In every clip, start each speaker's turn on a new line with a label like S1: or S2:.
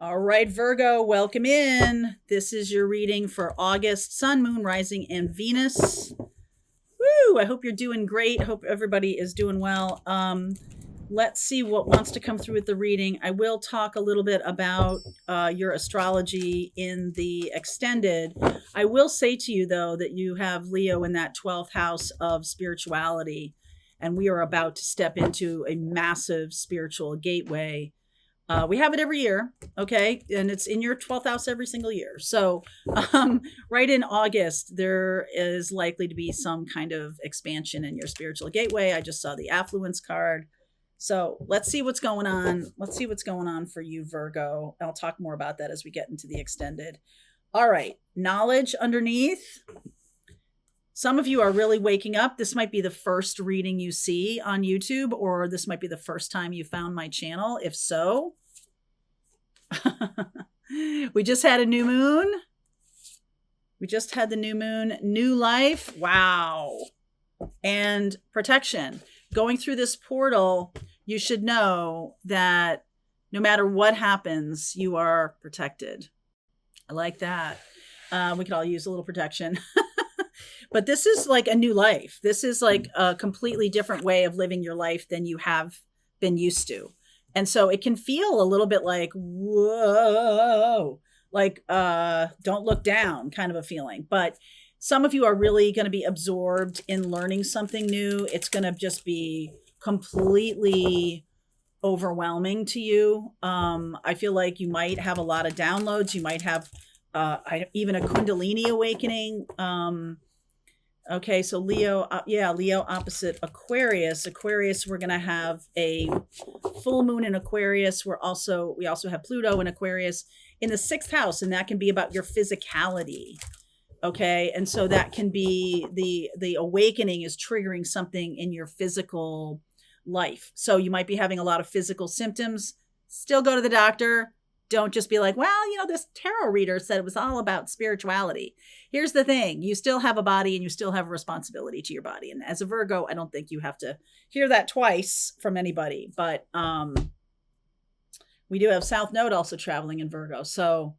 S1: All right, Virgo, welcome in. This is your reading for August, Sun, Moon, Rising, and Venus. Woo! I hope you're doing great. Hope everybody is doing well. Let's see what wants to come through with the reading. I will talk a little bit about your astrology in the extended. I will say to you, though, that you have Leo in that 12th house of spirituality, and we are about to step into a massive spiritual gateway. We have it every year, okay? And it's in your 12th house every single year. So right in August, there is likely to be some kind of expansion in your spiritual gateway. I just saw the affluence card. So let's see what's going on. Let's see what's going on for you, Virgo. I'll talk more about that as we get into the extended. All right, knowledge underneath. Some of you are really waking up. This might be the first reading you see on YouTube, or this might be the first time you found my channel. If so, we just had a new moon. We just had the new moon, new life. Wow. And protection. Going through this portal, you should know that no matter what happens, you are protected. I like that. We could all use a little protection. But this is like a new life. This is like a completely different way of living your life than you have been used to. And so it can feel a little bit like, whoa, like don't look down kind of a feeling. But some of you are really going to be absorbed in learning something new. It's going to just be completely overwhelming to you. I feel like you might have a lot of downloads. You might have even a Kundalini awakening. Okay, so Leo, Leo opposite Aquarius. Aquarius, we're going to have a full moon in Aquarius. We also have Pluto in Aquarius in the 6th house, and that can be about your physicality. Okay, and so that can be the awakening is triggering something in your physical life. So you might be having a lot of physical symptoms. Still go to the doctor. Don't just be like, well, this tarot reader said it was all about spirituality. Here's the thing. You still have a body and you still have a responsibility to your body. And as a Virgo, I don't think you have to hear that twice from anybody. But we do have South Node also traveling in Virgo. So,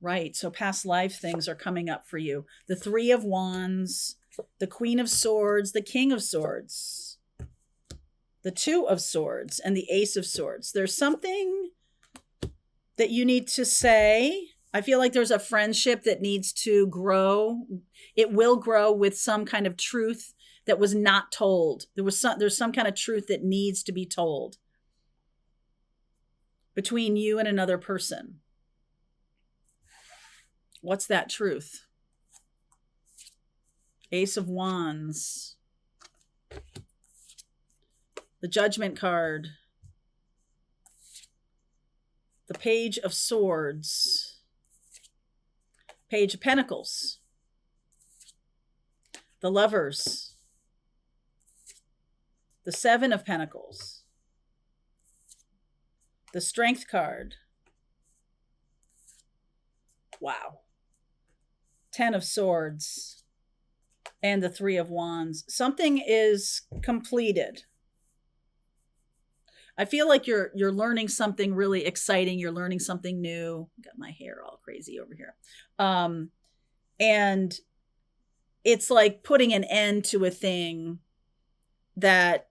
S1: Right. So past life things are coming up for you. The 3 of Wands, the Queen of Swords, the King of Swords, the 2 of Swords, and the Ace of Swords. There's something that you need to say. I feel like there's a friendship that needs to grow. It will grow with some kind of truth that was not told. There's some kind of truth that needs to be told between you and another person. What's that truth? Ace of Wands. The Judgment card. The Page of Swords. Page of Pentacles. The Lovers. The 7 of Pentacles. The Strength card. Wow. 10 of Swords. And the 3 of Wands. Something is completed. I feel like you're learning something really exciting. You're learning something new. Got my hair all crazy over here. And it's like putting an end to a thing that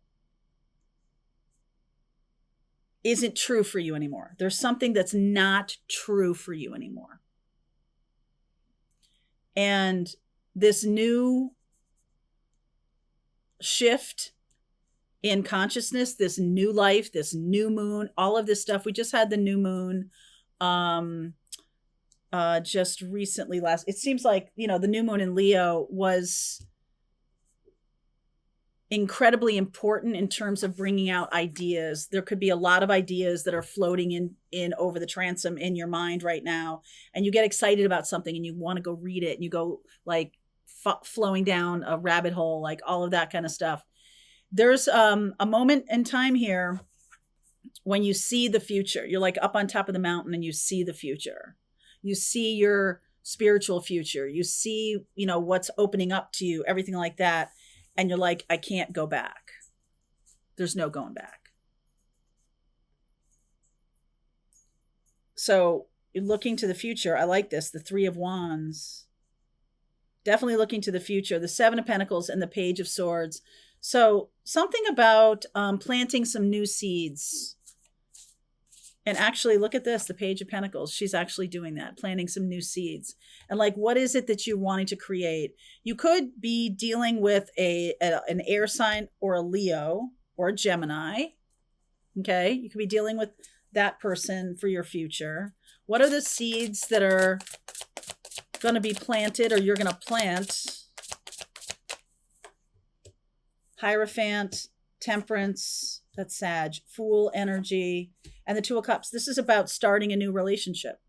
S1: isn't true for you anymore. There's something that's not true for you anymore. And this new shift in consciousness, this new life, this new moon, all of this stuff. We just had the new moon just recently it seems like, the new moon in Leo was incredibly important in terms of bringing out ideas. There could be a lot of ideas that are floating in over the transom in your mind right now. And you get excited about something and you want to go read it and you go like flowing down a rabbit hole, like all of that kind of stuff. There's a moment in time here when you see the future. You're like up on top of the mountain and you see the future. You see your spiritual future. You see, what's opening up to you, everything like that. and you're like, I can't go back. There's no going back. So you're looking to the future. I like this. The Three of Wands. Definitely looking to the future. The Seven of Pentacles and the Page of Swords. So something about planting some new seeds. And actually, look at this, the Page of Pentacles. She's actually doing that, planting some new seeds. And like, what is it that you're wanting to create? You could be dealing with an air sign or a Leo or a Gemini. Okay, you could be dealing with that person for your future. What are the seeds that are going to be planted or you're going to plant? Hierophant, Temperance, that's Sag, Fool energy, and the Two of Cups. This is about starting a new relationship.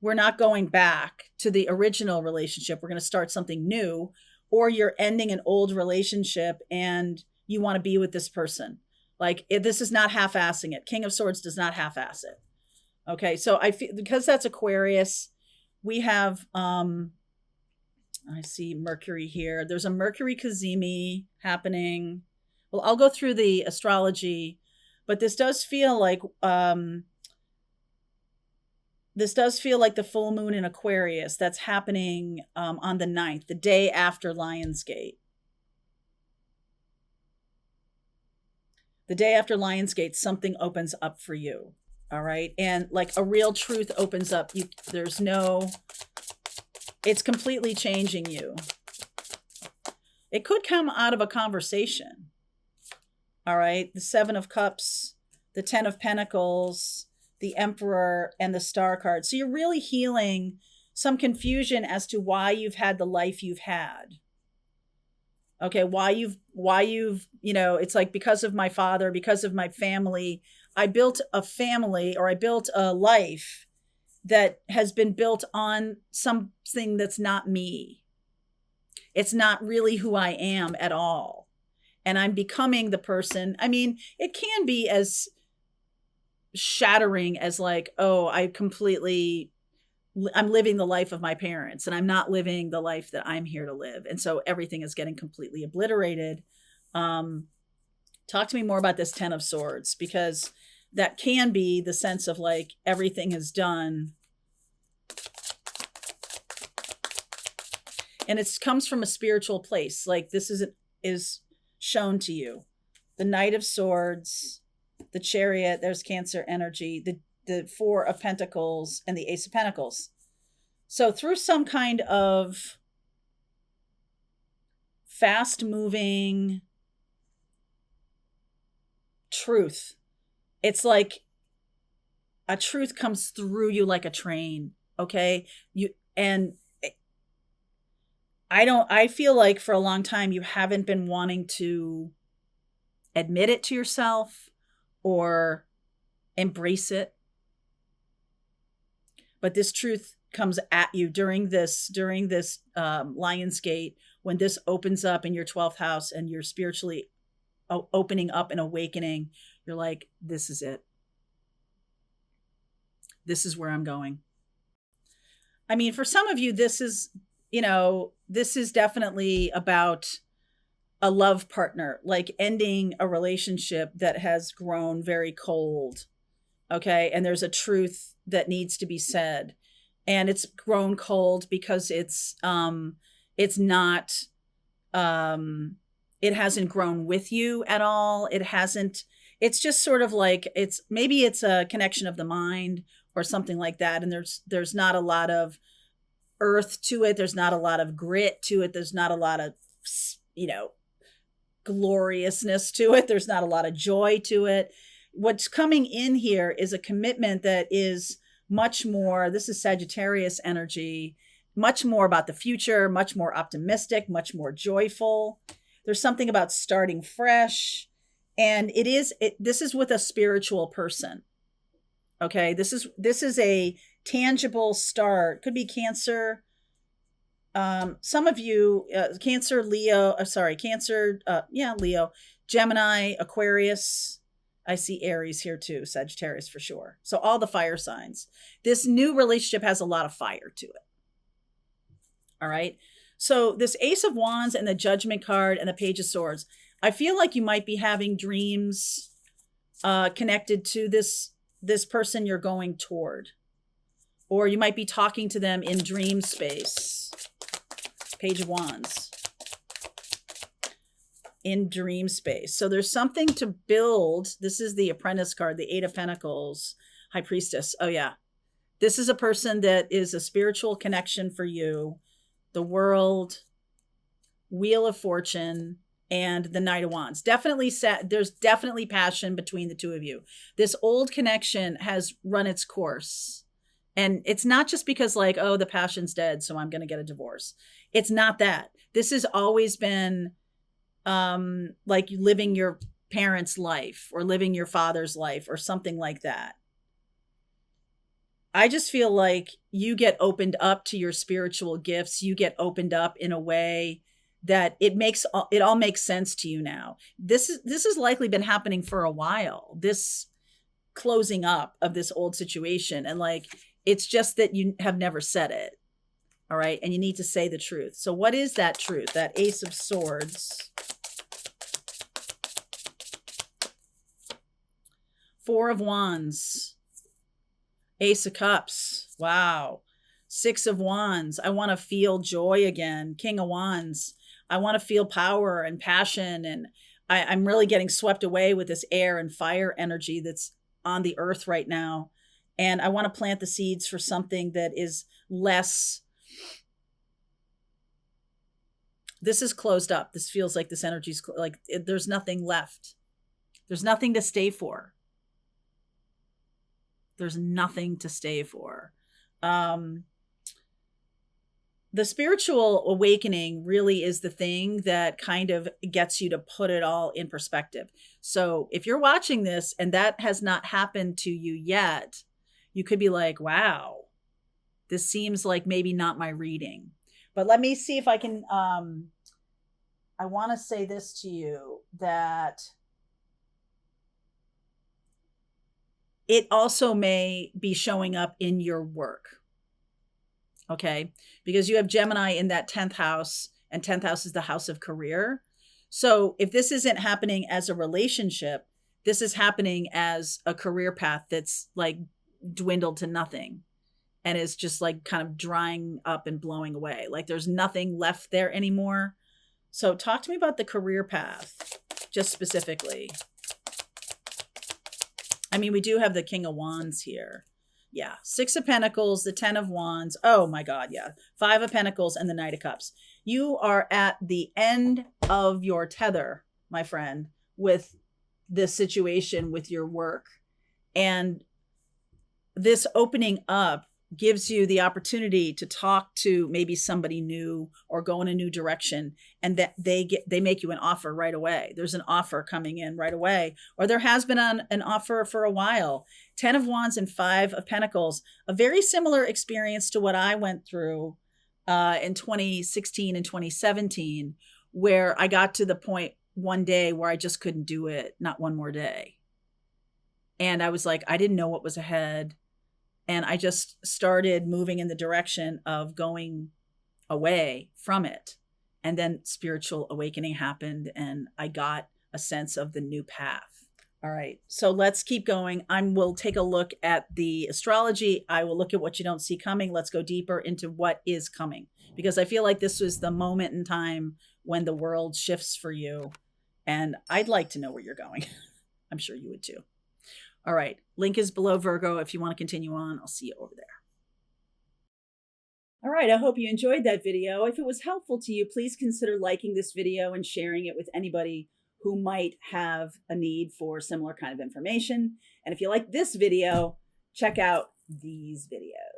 S1: We're not going back to the original relationship. We're going to start something new, or you're ending an old relationship and you want to be with this person. Like, this is not half-assing it. King of Swords does not half-ass it. Okay, so I feel, because that's Aquarius, we have, I see Mercury here. There's a Mercury Cazimi happening. Well, I'll go through the astrology, but this does feel like the full moon in Aquarius that's happening on the 9th, the day after Lionsgate. The day after Lionsgate, something opens up for you. All right. And like a real truth opens up. It's completely changing you. It could come out of a conversation. All right. The Seven of Cups, the 10 of Pentacles, the Emperor, and the Star card. So you're really healing some confusion as to why you've had the life you've had. Okay, why you've, it's like, because of my father, because of my family, I built a family, or I built a life that has been built on something that's not me. It's not really who I am at all. And I'm becoming the person. I mean, it can be as shattering as like, oh, I'm living the life of my parents and I'm not living the life that I'm here to live. And so everything is getting completely obliterated. Talk to me more about this 10 of Swords, because that can be the sense of like everything is done. And it comes from a spiritual place. Like this is shown to you. The Knight of Swords, the Chariot, there's Cancer energy, the Four of Pentacles, and the Ace of Pentacles. So through some kind of fast moving truth, it's like a truth comes through you like a train. Okay. I feel like for a long time you haven't been wanting to admit it to yourself or embrace it. But this truth comes at you during this Lionsgate, when this opens up in your 12th house and you're spiritually opening up and awakening. You're like, this is it. This is where I'm going. I mean, for some of you, this is definitely about a love partner, like ending a relationship that has grown very cold. Okay. And there's a truth that needs to be said, and it's grown cold because it hasn't grown with you at all. It's just sort of like, maybe it's a connection of the mind or something like that. And there's not a lot of earth to it. There's not a lot of grit to it. There's not a lot of, gloriousness to it. There's not a lot of joy to it. What's coming in here is a commitment that is much more, this is Sagittarius energy, much more about the future, much more optimistic, much more joyful. There's something about starting fresh. And this is with a spiritual person. Okay. This is a tangible start. Could be Cancer. Some of you, Cancer, Leo, Leo, Gemini, Aquarius. I see Aries here too, Sagittarius for sure. So all the fire signs. This new relationship has a lot of fire to it. All right. So this Ace of Wands and the Judgment card and the Page of Swords, I feel like you might be having dreams connected to this person you're going toward, or you might be talking to them in dream space. Page of Wands in dream space. So there's something to build. This is the Apprentice card, the Eight of Pentacles, High Priestess. Oh yeah, this is a person that is a spiritual connection for you. The World, Wheel of Fortune, and the Knight of Wands. Definitely there's definitely passion between the two of you. This old connection has run its course. And it's not just because like, oh, the passion's dead, so I'm going to get a divorce. It's not that. This has always been like living your parents' life or living your father's life or something like that. I just feel like you get opened up to your spiritual gifts. You get opened up in a way that it all makes sense to you now. This has likely been happening for a while. This closing up of this old situation, and like it's just that you have never said it. All right, and you need to say the truth. So what is that truth? That Ace of Swords. Four of Wands. Ace of Cups. Wow. Six of Wands. I want to feel joy again. King of Wands. I want to feel power and passion. And I'm really getting swept away with this air and fire energy that's on the earth right now. And I want to plant the seeds for something that is less. This is closed up. This feels like this energy's like there's nothing left. There's nothing to stay for. There's nothing to stay for. The spiritual awakening really is the thing that kind of gets you to put it all in perspective. So if you're watching this and that has not happened to you yet, you could be like, wow, this seems like maybe not my reading. But let me see if I can, I want to say this to you, that it also may be showing up in your work. Okay, because you have Gemini in that 10th house, and 10th house is the house of career. So if this isn't happening as a relationship, this is happening as a career path that's like dwindled to nothing and is just like kind of drying up and blowing away. Like there's nothing left there anymore. So talk to me about the career path, just specifically. I mean, we do have the King of Wands here. Yeah. Six of Pentacles, the 10 of Wands. Oh my God. Yeah. Five of Pentacles and the Knight of Cups. You are at the end of your tether, my friend, with this situation with your work. And this opening up gives you the opportunity to talk to maybe somebody new or go in a new direction, and that they make you an offer right away. There's an offer coming in right away, or there has been an offer for a while. 10 of Wands and 5 of Pentacles, a very similar experience to what I went through in 2016 and 2017, where I got to the point one day where I just couldn't do it, not one more day. And I was like, I didn't know what was ahead. And I just started moving in the direction of going away from it. And then spiritual awakening happened, and I got a sense of the new path. All right, so let's keep going. We'll take a look at the astrology. I will look at what you don't see coming. Let's go deeper into what is coming, because I feel like this was the moment in time when the world shifts for you. And I'd like to know where you're going. I'm sure you would too. All right, link is below, Virgo. If you want to continue on, I'll see you over there. All right, I hope you enjoyed that video. If it was helpful to you, please consider liking this video and sharing it with anybody who might have a need for similar kind of information. And if you like this video, check out these videos.